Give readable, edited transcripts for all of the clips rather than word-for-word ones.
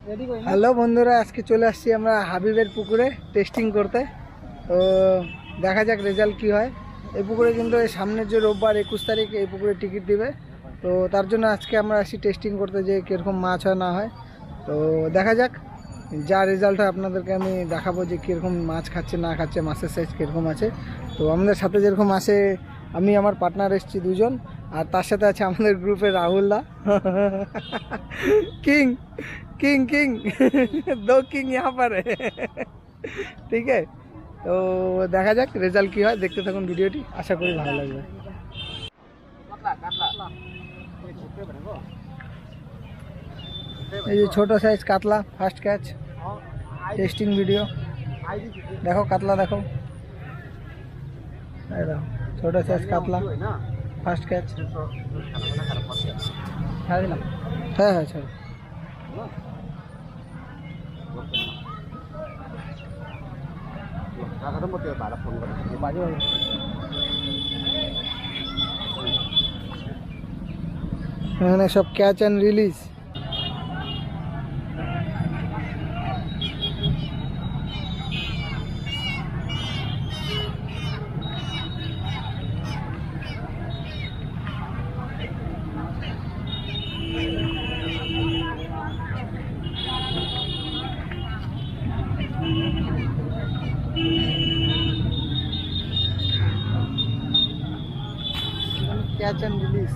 Hello বন্ধুরা, আজকে চলে আসছি আমরা হাবিবের পুকুরে টেস্টিং করতে। তো দেখা যাক রেজাল্ট কি হয়। এই পুকুরে কিন্তু এই সামনের যে রোববার 21 তারিখ এই পুকুরে টিকিট দিবে। তো তার জন্য আজকে আমরা আসি টেস্টিং করতে, যে কীরকম মাছ হয় না হয়। তো দেখা যাক, যা রেজাল্ট হয় আপনাদেরকে আমি দেখাবো যে কীরকম মাছ খাচ্ছে না খাচ্ছে, মাছের সাইজ কীরকম আছে। তো আমাদের সাথে যেরকম আসে, আমি আমার পার্টনার এসেছি দুজন, আর তার সাথে আছে আমাদের গ্রুপের রাহুলদা। কিং किंग किंग दो किंग यहाँ पर है। ঠিক আছে, তো দেখা যাক রেজাল্ট কি হয়। দেখতে থাকুন ভিডিওটি, আশা করি ভালো লাগবে। এই যে ছোট সাইজ কাতলা, ফার্স্ট ক্যাচ, টেস্টিং ভিডিও। দেখো কাতলা, দেখো এই দেখো ছোট সাইজ কাতলা, ফার্স্ট ক্যাচ। হ্যাঁ দিলাম, হ্যাঁ হ্যাঁ ছাড়ো। এখানে সব catch and release. Catch and release.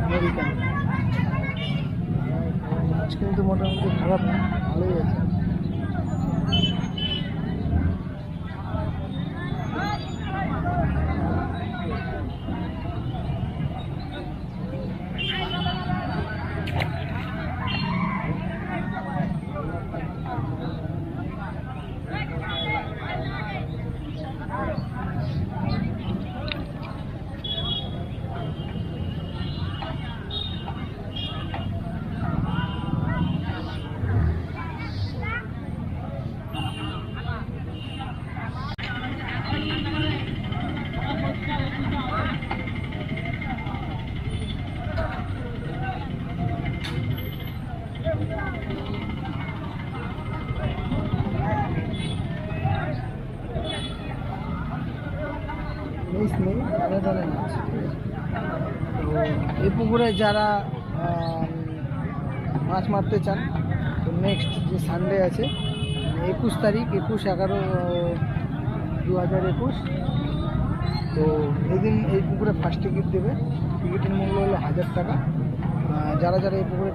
American মাছ কিন্তু মোটামুটি খারাপ না, ভালোই আছে। মিস নেই, আলাদা আলাদা মাছ। তো এই পুকুরে যারা মাছ মারতে চান, তো নেক্সট যে সানডে আছে 21 তারিখ, 21/11/2021, তো এদিন এই পুকুরে ফার্স্ট টিকিট দেবে। টিকিটের মূল্য হলো 1000 টাকা। যারা যারা এই পুকুরে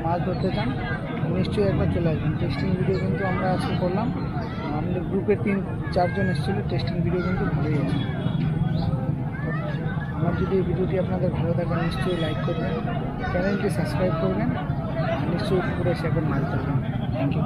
মাছ ধরতে চান নিশ্চয়ই একবার চলে আসবেন। টেস্টিং ভিডিও কিন্তু আমরা আজকে করলাম, আমাদের গ্রুপে 3-4 জন এসেছিলো। টেস্টিং ভিডিও কিন্তু ভালোই আছে। আমার যদি এই ভিডিওটি আপনাদের ভালো থাকে নিশ্চয়ই লাইক করবেন, চ্যানেলটি সাবস্ক্রাইব করবেন, নিশ্চয়ই পুকুরে এসে একবার মাছ ধরবেন। Thank you.